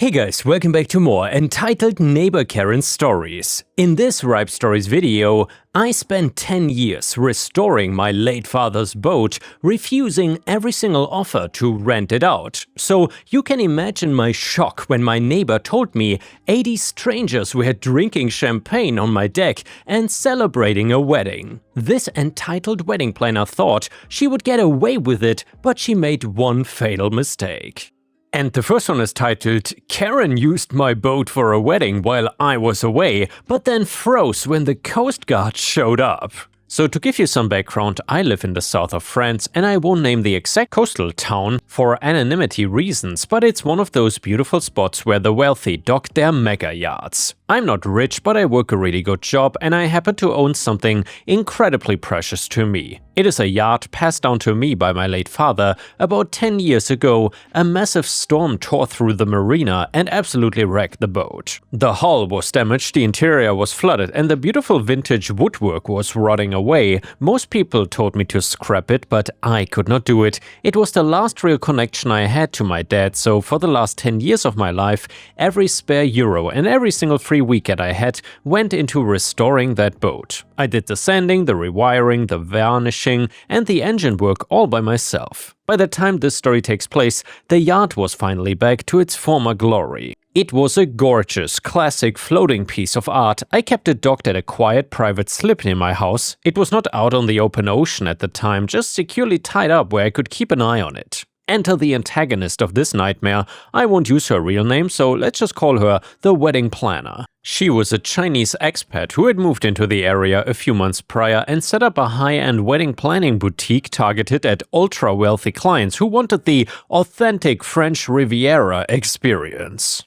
Hey guys, welcome back to more entitled Neighbor Karen stories. In this Ripestories video, I spent 10 years restoring my late father's boat, refusing every single offer to rent it out. So you can imagine my shock when my neighbor told me 80 strangers were drinking champagne on my deck and celebrating a wedding. This entitled wedding planner thought she would get away with it, but she made one fatal mistake. And the first one is titled, Karen used my boat for a wedding while I was away, but then froze when the Coast Guard showed up. So to give you some background, I live in the south of France and I won't name the exact coastal town for anonymity reasons, but it's one of those beautiful spots where the wealthy dock their mega yachts. I'm not rich, but I work a really good job and I happen to own something incredibly precious to me. It is a yacht passed down to me by my late father about 10 years ago. A massive storm tore through the marina and absolutely wrecked the boat. The hull was damaged, the interior was flooded, and the beautiful vintage woodwork was rotting away. Most people told me to scrap it, but I could not do it. It was the last real connection I had to my dad, so for the last 10 years of my life, every spare euro and every single free weekend I had went into restoring that boat. I did the sanding, the rewiring, the varnishing, and the engine work all by myself. By the time this story takes place, the yacht was finally back to its former glory. It was a gorgeous, classic floating piece of art. I kept it docked at a quiet private slip near my house. It was not out on the open ocean at the time, just securely tied up where I could keep an eye on it. Enter the antagonist of this nightmare. I won't use her real name, so let's just call her the wedding planner. She was a Chinese expat who had moved into the area a few months prior and set up a high-end wedding planning boutique targeted at ultra-wealthy clients who wanted the authentic French Riviera experience.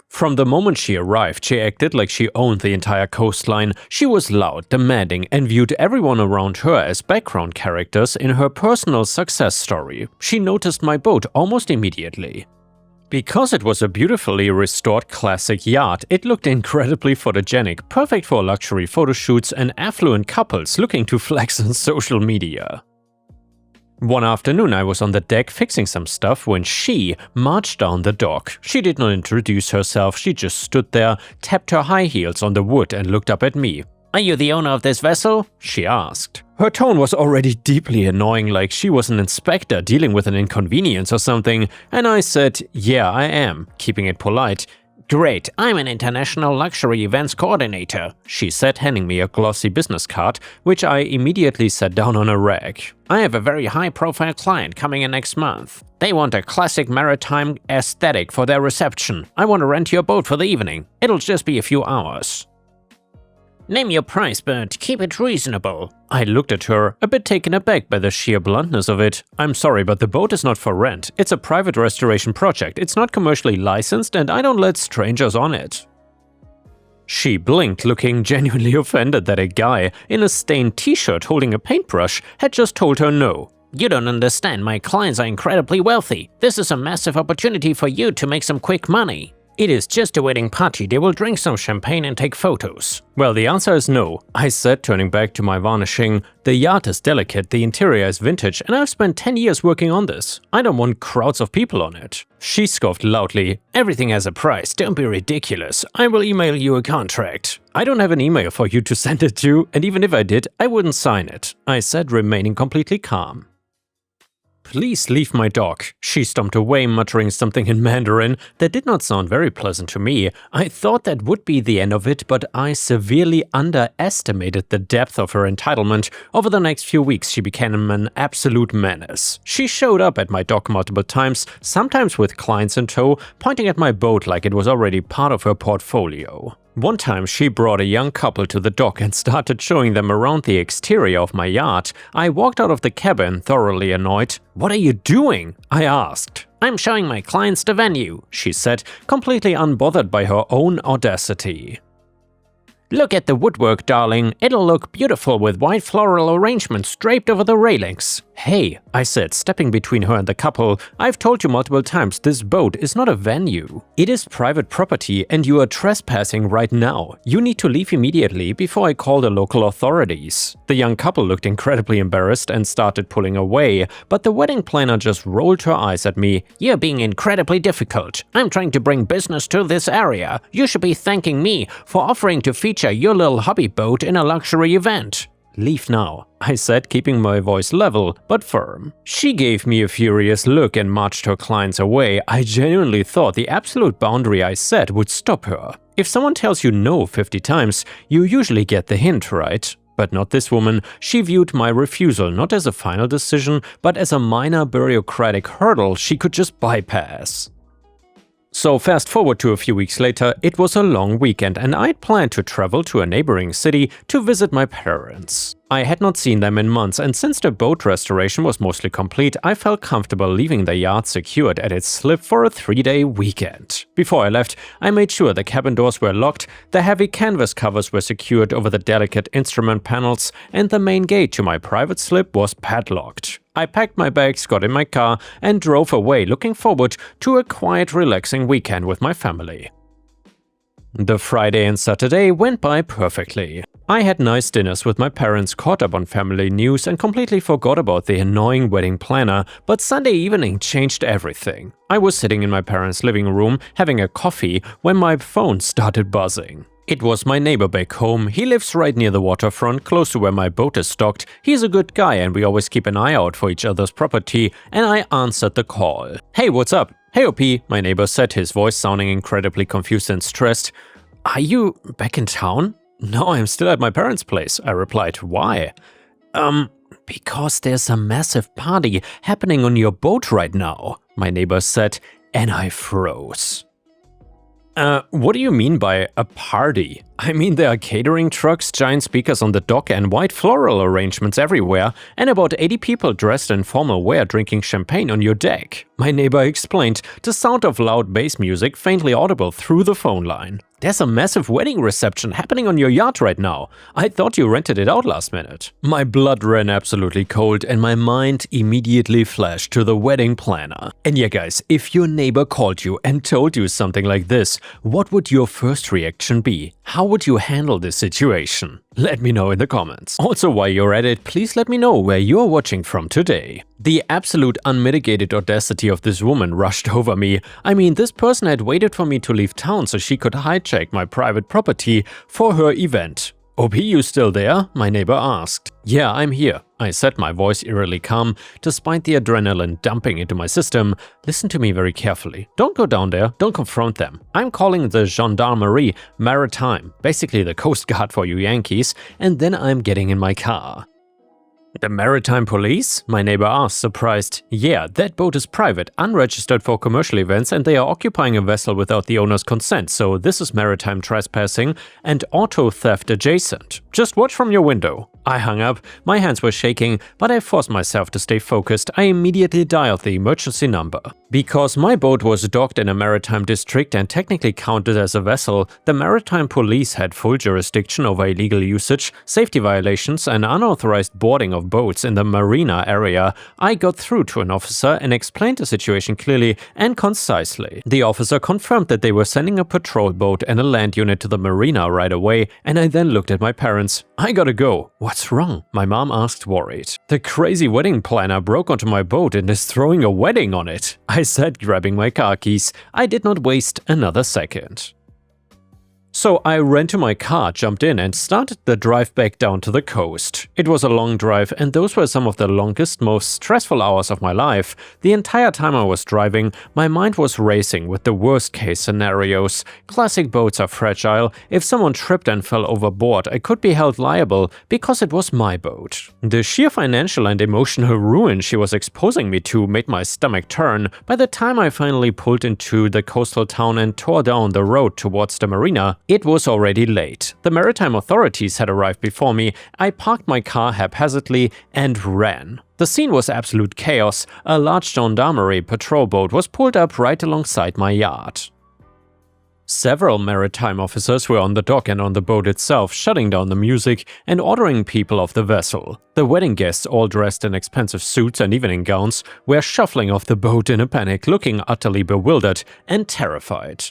From the moment she arrived, she acted like she owned the entire coastline. She was loud, demanding, and viewed everyone around her as background characters in her personal success story. She noticed my boat almost immediately. Because it was a beautifully restored classic yacht, it looked incredibly photogenic, perfect for luxury photo shoots and affluent couples looking to flex on social media. One afternoon I was on the deck fixing some stuff when she marched down the dock. She did not introduce herself, she just stood there, tapped her high heels on the wood and looked up at me. "Are you the owner of this vessel?" she asked. Her tone was already deeply annoying, like she was an inspector dealing with an inconvenience or something, and I said, "Yeah, I am," keeping it polite. "Great, I'm an international luxury events coordinator," she said, handing me a glossy business card, which I immediately set down on a rack. "I have a very high-profile client coming in next month. They want a classic maritime aesthetic for their reception. I want to rent your boat for the evening. It'll just be a few hours." "Name your price, but keep it reasonable." I looked at her, a bit taken aback by the sheer bluntness of it. "I'm sorry, but the boat is not for rent. It's a private restoration project. It's not commercially licensed and I don't let strangers on it." She blinked, looking genuinely offended that a guy in a stained t-shirt holding a paintbrush had just told her no. "You don't understand, my clients are incredibly wealthy. This is a massive opportunity for you to make some quick money. It is just a wedding party, they will drink some champagne and take photos." "Well, the answer is no," I said, turning back to my varnishing. "The yacht is delicate, the interior is vintage, and I've spent 10 years working on this. I don't want crowds of people on it." She scoffed loudly. "Everything has a price, don't be ridiculous. I will email you a contract." "I don't have an email for you to send it to, and even if I did, I wouldn't sign it," I said, remaining completely calm. "Please leave my dock." She stomped away, muttering something in Mandarin that did not sound very pleasant to me. I thought that would be the end of it, but I severely underestimated the depth of her entitlement. Over the next few weeks, she became an absolute menace. She showed up at my dock multiple times, sometimes with clients in tow, pointing at my boat like it was already part of her portfolio. One time she brought a young couple to the dock and started showing them around the exterior of my yacht. I walked out of the cabin, thoroughly annoyed. "What are you doing?" I asked. "I'm showing my clients the venue," she said, completely unbothered by her own audacity. "Look at the woodwork, darling. It'll look beautiful with white floral arrangements draped over the railings. "Hey," I said, stepping between her and the couple, "I've told you multiple times this boat is not a venue. It is private property and you are trespassing right now. You need to leave immediately before I call the local authorities." The young couple looked incredibly embarrassed and started pulling away, but the wedding planner just rolled her eyes at me. "You're being incredibly difficult. I'm trying to bring business to this area. You should be thanking me for offering to feature your little hobby boat in a luxury event." "Leave now," I said, keeping my voice level but firm. She gave me a furious look and marched her clients away. I genuinely thought the absolute boundary I set would stop her. If someone tells you no 50 times, you usually get the hint, right? But not this woman. She viewed my refusal not as a final decision, but as a minor bureaucratic hurdle she could just bypass. So fast forward to a few weeks later, it was a long weekend and I'd planned to travel to a neighboring city to visit my parents. I had not seen them in months, and since the boat restoration was mostly complete, I felt comfortable leaving the yacht secured at its slip for a 3-day weekend. Before I left, I made sure the cabin doors were locked, the heavy canvas covers were secured over the delicate instrument panels, and the main gate to my private slip was padlocked. I packed my bags, got in my car, and drove away, looking forward to a quiet, relaxing weekend with my family. The Friday and Saturday went by perfectly. I had nice dinners with my parents, caught up on family news, and completely forgot about the annoying wedding planner, but Sunday evening changed everything. I was sitting in my parents' living room having a coffee when my phone started buzzing. It was my neighbor back home. He lives right near the waterfront, close to where my boat is docked. He's a good guy and we always keep an eye out for each other's property, and I answered the call. "Hey, what's up?" "Hey, OP," my neighbor said, his voice sounding incredibly confused and stressed. "Are you back in town?" "No, I'm still at my parents' place," I replied. "Why?" Because there's a massive party happening on your boat right now," my neighbor said, and I froze. What do you mean by a party? I mean, there are catering trucks, giant speakers on the dock, and white floral arrangements everywhere, and about 80 people dressed in formal wear drinking champagne on your deck. My neighbor explained, the sound of loud bass music faintly audible through the phone line. "There's a massive wedding reception happening on your yacht right now. I thought you rented it out last minute." My blood ran absolutely cold and my mind immediately flashed to the wedding planner. And yeah guys, if your neighbor called you and told you something like this, what would your first reaction be? How would you handle this situation? Let me know in the comments. Also, while you're at it, please let me know where you're watching from today. The absolute unmitigated audacity of this woman rushed over me. I mean, this person had waited for me to leave town so she could hijack my private property for her event. "OP, you still there?" my neighbor asked. "Yeah, I'm here," I said, my voice eerily calm, despite the adrenaline dumping into my system. "Listen to me very carefully. Don't go down there, don't confront them. I'm calling the Gendarmerie Maritime, basically the Coast Guard for you Yankees, and then I'm getting in my car." "The Maritime Police?" my neighbor asked, surprised. "Yeah, that boat is private, unregistered for commercial events, and they are occupying a vessel without the owner's consent, so this is maritime trespassing and auto theft adjacent. Just watch from your window." I hung up, my hands were shaking, but I forced myself to stay focused. I immediately dialed the emergency number. Because my boat was docked in a maritime district and technically counted as a vessel, the Maritime Police had full jurisdiction over illegal usage, safety violations, and unauthorized boarding of boats in the marina area. I got through to an officer and explained the situation clearly and concisely. The officer confirmed that they were sending a patrol boat and a land unit to the marina right away, and I then looked at my parents. "I gotta go." "What's wrong?" my mom asked, worried. "The crazy wedding planner broke onto my boat and is throwing a wedding on it," I said, grabbing my car keys. I did not waste another second. So I ran to my car, jumped in, and started the drive back down to the coast. It was a long drive, and those were some of the longest, most stressful hours of my life. The entire time I was driving, my mind was racing with the worst-case scenarios. Classic boats are fragile. If someone tripped and fell overboard, I could be held liable because it was my boat. The sheer financial and emotional ruin she was exposing me to made my stomach turn. By the time I finally pulled into the coastal town and tore down the road towards the marina, it was already late. The maritime authorities had arrived before me. I parked my car haphazardly and ran. The scene was absolute chaos. A large gendarmerie patrol boat was pulled up right alongside my yacht. Several maritime officers were on the dock and on the boat itself, shutting down the music and ordering people off the vessel. The wedding guests, all dressed in expensive suits and evening gowns, were shuffling off the boat in a panic, looking utterly bewildered and terrified.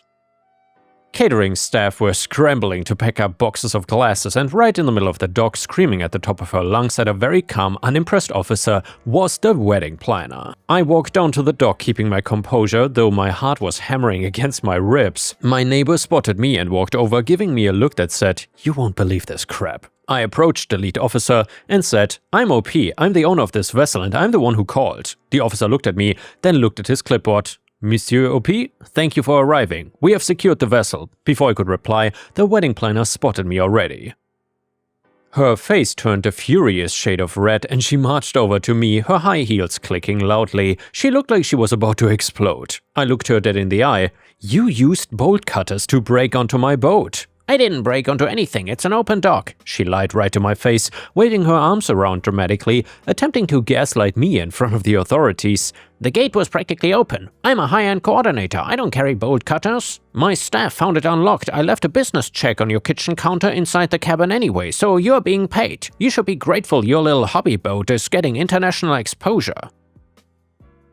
Catering staff were scrambling to pack up boxes of glasses, and right in the middle of the dock, screaming at the top of her lungs at a very calm, unimpressed officer, was the wedding planner. I walked down to the dock, keeping my composure, though my heart was hammering against my ribs. My neighbor spotted me and walked over, giving me a look that said, "You won't believe this crap." I approached the lead officer and said, "I'm OP, I'm the owner of this vessel and I'm the one who called." The officer looked at me, then looked at his clipboard. "Monsieur OP, thank you for arriving. We have secured the vessel." Before I could reply, the wedding planner spotted me already. Her face turned a furious shade of red and she marched over to me, her high heels clicking loudly. She looked like she was about to explode. I looked her dead in the eye. "You used bolt cutters to break onto my boat." "I didn't break onto anything, it's an open dock," she lied right to my face, waving her arms around dramatically, attempting to gaslight me in front of the authorities. "The gate was practically open. I'm a high-end coordinator, I don't carry bolt cutters. My staff found it unlocked. I left a business check on your kitchen counter inside the cabin anyway, so you're being paid. You should be grateful your little hobby boat is getting international exposure."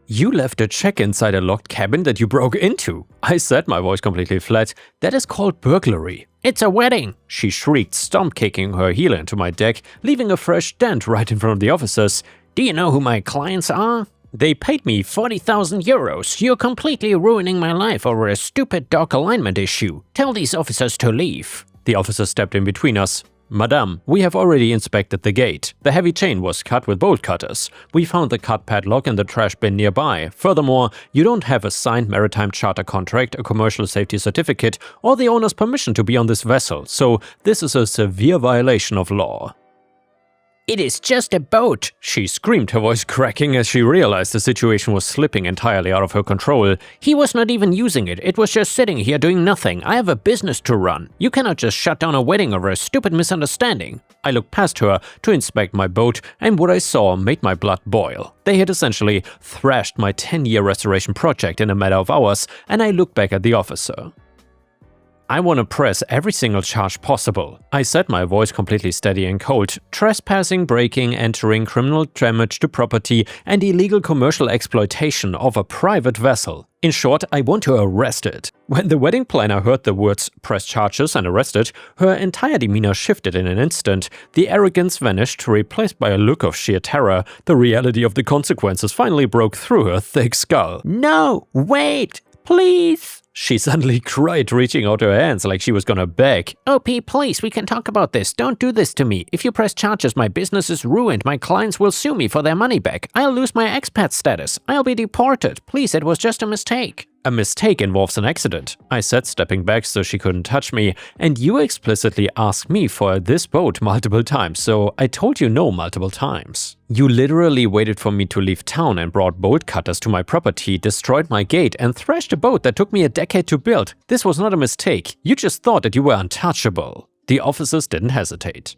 "You left a check inside a locked cabin that you broke into," I said, my voice completely flat. "That is called burglary." "It's a wedding!" she shrieked, stomp kicking her heel into my deck, leaving a fresh dent right in front of the officers. "Do you know who my clients are? They paid me 40,000 euros. You're completely ruining my life over a stupid dock alignment issue. Tell these officers to leave." The officer stepped in between us. "Madame, we have already inspected the gate. The heavy chain was cut with bolt cutters. We found the cut padlock in the trash bin nearby. Furthermore, you don't have a signed maritime charter contract, a commercial safety certificate, or the owner's permission to be on this vessel, so this is a severe violation of law." "It is just a boat!" she screamed, her voice cracking as she realized the situation was slipping entirely out of her control. "He was not even using it, it was just sitting here doing nothing. I have a business to run. You cannot just shut down a wedding over a stupid misunderstanding." I looked past her to inspect my boat, and what I saw made my blood boil. They had essentially thrashed my 10-year restoration project in a matter of hours, and I looked back at the officer. "I want to press every single charge possible," I said, my voice completely steady and cold. "Trespassing, breaking, entering, criminal damage to property, and illegal commercial exploitation of a private vessel. In short, I want to arrest it." When the wedding planner heard the words "press charges" and "arrested," her entire demeanor shifted in an instant. The arrogance vanished, replaced by a look of sheer terror. The reality of the consequences finally broke through her thick skull. "No, wait, please!" she suddenly cried, reaching out her hands like she was gonna beg. "OP, please, we can talk about this. Don't do this to me. If you press charges, my business is ruined. My clients will sue me for their money back. I'll lose my expat status. I'll be deported. Please, it was just a mistake." "A mistake involves an accident," I said, stepping back so she couldn't touch me. "And you explicitly asked me for this boat multiple times, so I told you no multiple times. You literally waited for me to leave town and brought bolt cutters to my property, destroyed my gate, and thrashed a boat that took me a decade to build. This was not a mistake. You just thought that you were untouchable." The officers didn't hesitate.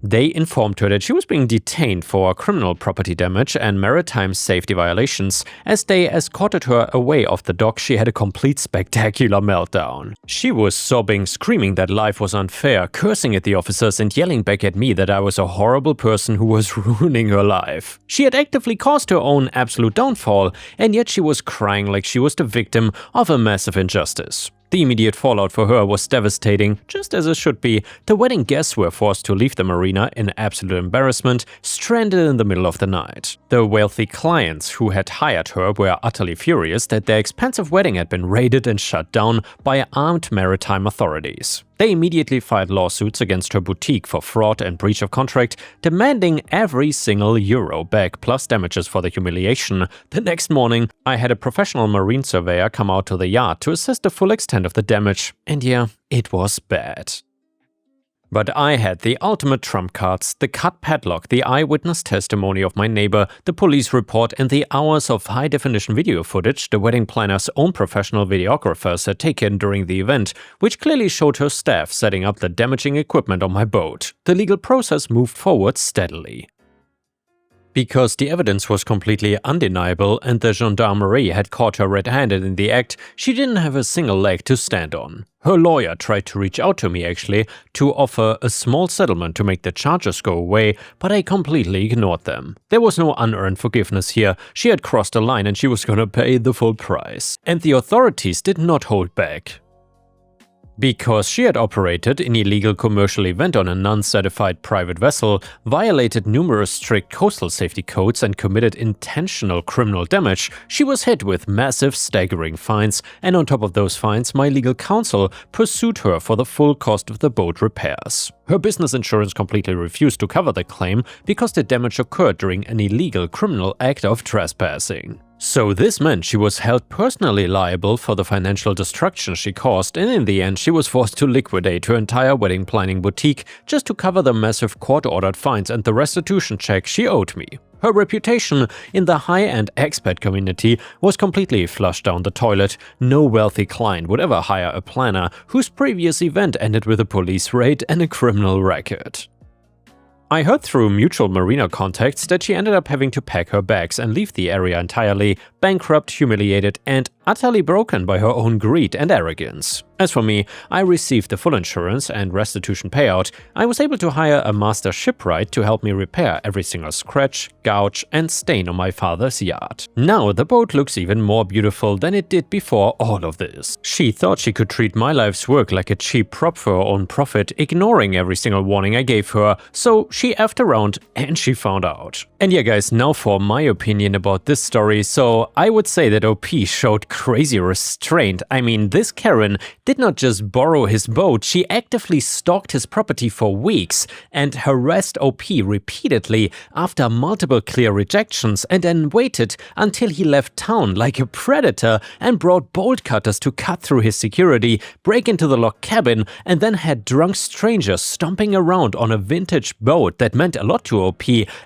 They informed her that she was being detained for criminal property damage and maritime safety violations. As they escorted her away off the dock, she had a complete spectacular meltdown. She was sobbing, screaming that life was unfair, cursing at the officers and yelling back at me that I was a horrible person who was ruining her life. She had actively caused her own absolute downfall, and yet she was crying like she was the victim of a massive injustice. The immediate fallout for her was devastating, just as it should be. The wedding guests were forced to leave the marina in absolute embarrassment, stranded in the middle of the night. The wealthy clients who had hired her were utterly furious that their expensive wedding had been raided and shut down by armed maritime authorities. They immediately filed lawsuits against her boutique for fraud and breach of contract, demanding every single euro back plus damages for the humiliation. The next morning, I had a professional marine surveyor come out to the yacht to assess the full extent of the damage, and yeah, it was bad. But I had the ultimate trump cards: the cut padlock, the eyewitness testimony of my neighbor, the police report, and the hours of high-definition video footage the wedding planner's own professional videographers had taken during the event, which clearly showed her staff setting up the damaging equipment on my boat. The legal process moved forward steadily. Because the evidence was completely undeniable and the gendarmerie had caught her red-handed in the act, she didn't have a single leg to stand on. Her lawyer tried to reach out to me actually to offer a small settlement to make the charges go away, but I completely ignored them. There was no unearned forgiveness here. She had crossed a line and she was gonna pay the full price. And the authorities did not hold back. Because she had operated an illegal commercial event on a non-certified private vessel, violated numerous strict coastal safety codes and committed intentional criminal damage, she was hit with massive, staggering fines, and on top of those fines, my legal counsel pursued her for the full cost of the boat repairs. Her business insurance completely refused to cover the claim because the damage occurred during an illegal criminal act of trespassing. So this meant she was held personally liable for the financial destruction she caused, and in the end she was forced to liquidate her entire wedding planning boutique just to cover the massive court-ordered fines and the restitution check she owed me. Her reputation in the high-end expat community was completely flushed down the toilet. No wealthy client would ever hire a planner whose previous event ended with a police raid and a criminal record. I heard through mutual marina contacts that she ended up having to pack her bags and leave the area entirely, bankrupt, humiliated, and utterly broken by her own greed and arrogance. As for me, I received the full insurance and restitution payout. I was able to hire a master shipwright to help me repair every single scratch, gouge, and stain on my father's yacht. Now the boat looks even more beautiful than it did before all of this. She thought she could treat my life's work like a cheap prop for her own profit, ignoring every single warning I gave her, so she effed around and she found out. And yeah guys, now for my opinion about this story. So I would say that OP showed crazy restraint. I mean, this Karen did not just borrow his boat, she actively stalked his property for weeks and harassed OP repeatedly after multiple clear rejections, and then waited until he left town like a predator and brought bolt cutters to cut through his security, break into the locked cabin, and then had drunk strangers stomping around on a vintage boat that meant a lot to OP,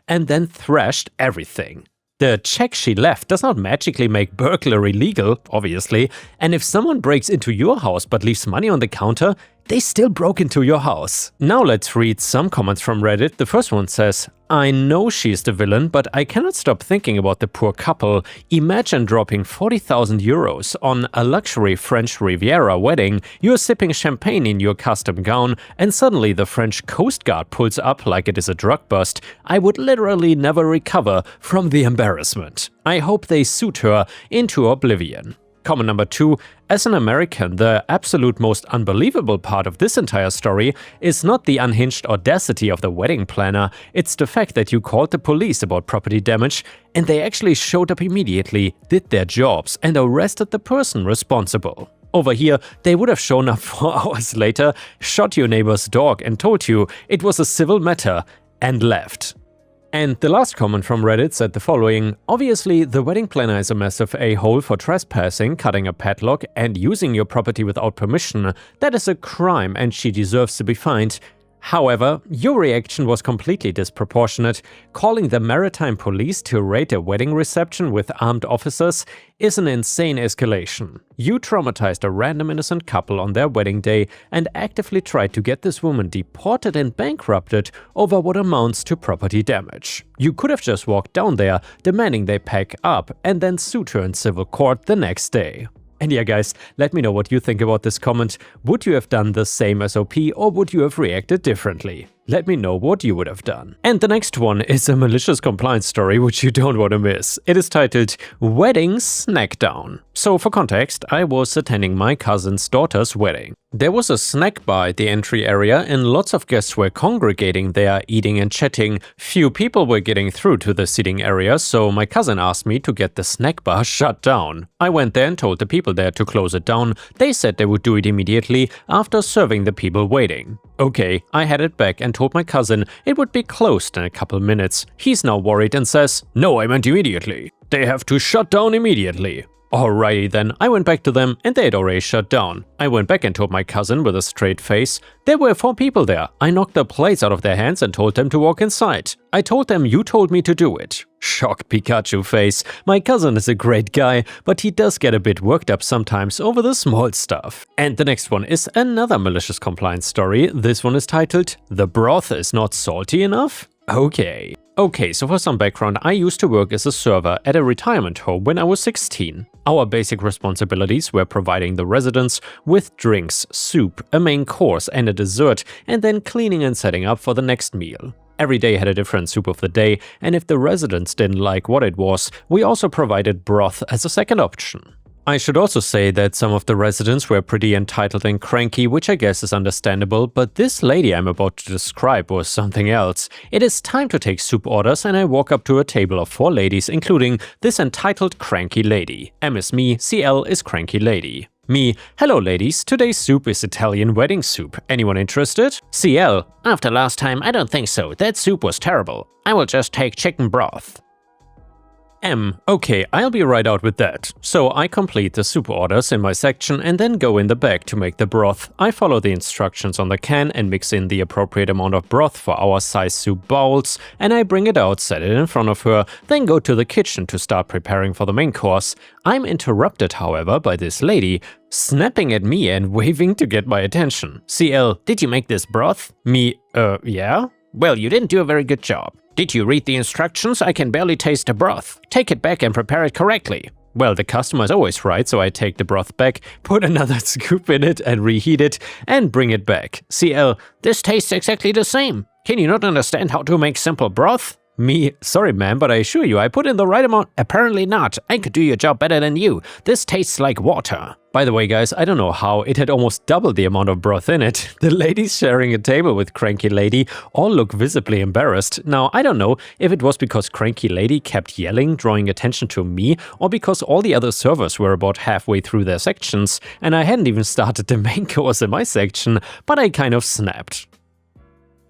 and then thrashed everything. The check she left does not magically make burglary legal, obviously, and if someone breaks into your house but leaves money on the counter, they still broke into your house. Now let's read some comments from Reddit. The first one says, "I know she's the villain, but I cannot stop thinking about the poor couple. Imagine dropping 40,000 euros on a luxury French Riviera wedding, you're sipping champagne in your custom gown, and suddenly the French Coast Guard pulls up like it is a drug bust. I would literally never recover from the embarrassment. I hope they suit her into oblivion." Comment number 2. As an American, the absolute most unbelievable part of this entire story is not the unhinged audacity of the wedding planner, it's the fact that you called the police about property damage and they actually showed up immediately, did their jobs, and arrested the person responsible. Over here, they would have shown up 4 hours later, shot your neighbor's dog and told you it was a civil matter, and left. And the last comment from Reddit said the following: "Obviously, the wedding planner is a massive a-hole for trespassing, cutting a padlock, and using your property without permission. That is a crime and she deserves to be fined. However, your reaction was completely disproportionate. Calling the maritime police to raid a wedding reception with armed officers is an insane escalation. You traumatized a random innocent couple on their wedding day and actively tried to get this woman deported and bankrupted over what amounts to property damage. You could have just walked down there, demanding they pack up, and then sued her in civil court the next day." And yeah guys, let me know what you think about this comment. Would you have done the same as OP, or would you have reacted differently? Let me know what you would have done. And the next one is a malicious compliance story which you don't want to miss. It is titled Wedding Snackdown. So for context, I was attending my cousin's daughter's wedding. There was a snack bar at the entry area and lots of guests were congregating there, eating and chatting. Few people were getting through to the seating area, so my cousin asked me to get the snack bar shut down. I went there and told the people there to close it down. They said they would do it immediately after serving the people waiting. Okay, I headed back and told my cousin it would be closed in a couple minutes. He's now worried and says, "No, I meant immediately. They have to shut down immediately." Alrighty then, I went back to them and they had already shut down. I went back and told my cousin with a straight face, "There were 4 people there. I knocked the plates out of their hands and told them to walk inside. I told them you told me to do it." Shocked Pikachu face. My cousin is a great guy, but he does get a bit worked up sometimes over the small stuff. And the next one is another malicious compliance story. This one is titled The Broth is Not Salty Enough? Okay. Okay, so for some background, I used to work as a server at a retirement home when I was 16. Our basic responsibilities were providing the residents with drinks, soup, a main course and a dessert, and then cleaning and setting up for the next meal. Every day had a different soup of the day, and if the residents didn't like what it was, we also provided broth as a second option. I should also say that some of the residents were pretty entitled and cranky, which I guess is understandable, but this lady I'm about to describe was something else. It is time to take soup orders, and I walk up to a table of 4 ladies, including this entitled cranky lady. M is me, CL is cranky lady. Me: hello ladies, today's soup is Italian wedding soup. Anyone interested? CL: after last time, I don't think so. That soup was terrible. I will just take chicken broth. M: okay, I'll be right out with that. So I complete the soup orders in my section and then go in the back to make the broth. I follow the instructions on the can and mix in the appropriate amount of broth for our size soup bowls, and I bring it out, set it in front of her, then go to the kitchen to start preparing for the main course. I'm interrupted, however, by this lady, snapping at me and waving to get my attention. CL: did you make this broth? Me: yeah? Well, you didn't do a very good job. Did you read the instructions? I can barely taste the broth. Take it back and prepare it correctly. Well, the customer is always right, so I take the broth back, put another scoop in it and reheat it, and bring it back. CL: this tastes exactly the same. Can you not understand how to make simple broth? Me: sorry ma'am, but I assure you I put in the right amount. Apparently not. I could do your job better than you. This tastes like water. By the way guys, I don't know how, it had almost double the amount of broth in it. The ladies sharing a table with cranky lady all look visibly embarrassed. Now, I don't know if it was because cranky lady kept yelling, drawing attention to me, or because all the other servers were about halfway through their sections, and I hadn't even started the main course in my section, but I kind of snapped.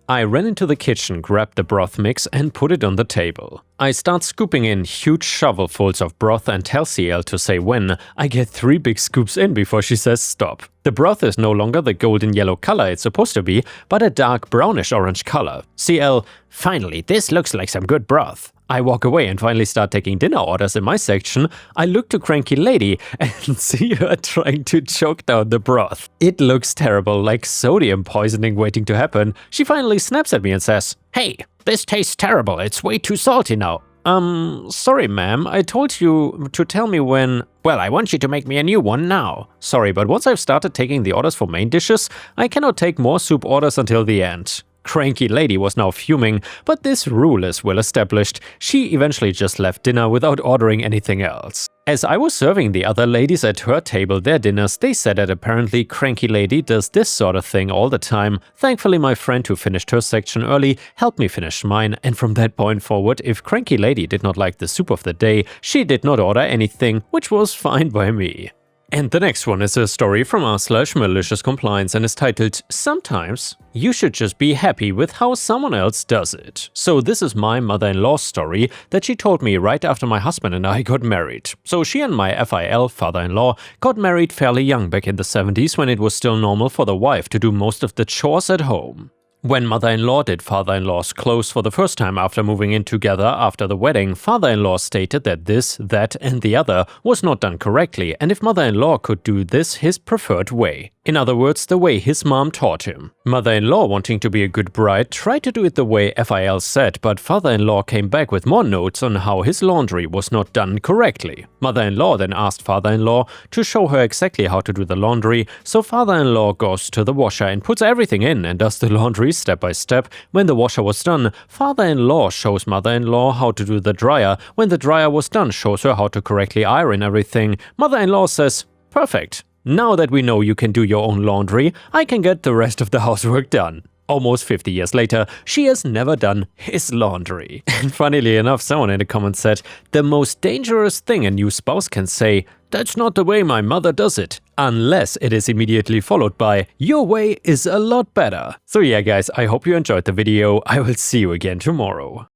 I ran into the kitchen, grabbed the broth mix and put it on the table. I start scooping in huge shovelfuls of broth and tell CL to say when. I get 3 big scoops in before she says stop. The broth is no longer the golden yellow color it's supposed to be, but a dark brownish orange color. CL: finally, this looks like some good broth. I walk away and finally start taking dinner orders in my section. I look to cranky lady and see her trying to choke down the broth. It looks terrible, like sodium poisoning waiting to happen. She finally snaps at me and says, "Hey, this tastes terrible, it's way too salty now." Sorry ma'am, I told you to tell me when… Well, I want you to make me a new one now. Sorry, but once I've started taking the orders for main dishes, I cannot take more soup orders until the end. Cranky lady was now fuming, but this rule is well established. She eventually just left dinner without ordering anything else. As I was serving the other ladies at her table their dinners, they said that apparently cranky lady does this sort of thing all the time. Thankfully, my friend who finished her section early helped me finish mine, and from that point forward, if cranky lady did not like the soup of the day, she did not order anything, which was fine by me. And the next one is a story from r/malicious compliance and is titled "Sometimes you should just be happy with how someone else does it." So this is my mother-in-law's story that she told me right after my husband and I got married. So she and my FIL, father-in-law, got married fairly young back in the 70s when it was still normal for the wife to do most of the chores at home. When mother-in-law did father-in-law's clothes for the first time after moving in together after the wedding, father-in-law stated that this, that and the other was not done correctly, and if mother-in-law could do this his preferred way. In other words, the way his mom taught him. Mother-in-law, wanting to be a good bride, tried to do it the way FIL said, but father-in-law came back with more notes on how his laundry was not done correctly. Mother-in-law then asked father-in-law to show her exactly how to do the laundry, so father-in-law goes to the washer and puts everything in and does the laundry step by step. When the washer was done, father-in-law shows mother-in-law how to do the dryer. When the dryer was done, shows her how to correctly iron everything. Mother-in-law says, "Perfect. Now that we know you can do your own laundry, I can get the rest of the housework done." Almost 50 years later, she has never done his laundry. And funnily enough, someone in the comments said, "The most dangerous thing a new spouse can say, that's not the way my mother does it," unless it is immediately followed by, "Your way is a lot better." So yeah guys, I hope you enjoyed the video. I will see you again tomorrow.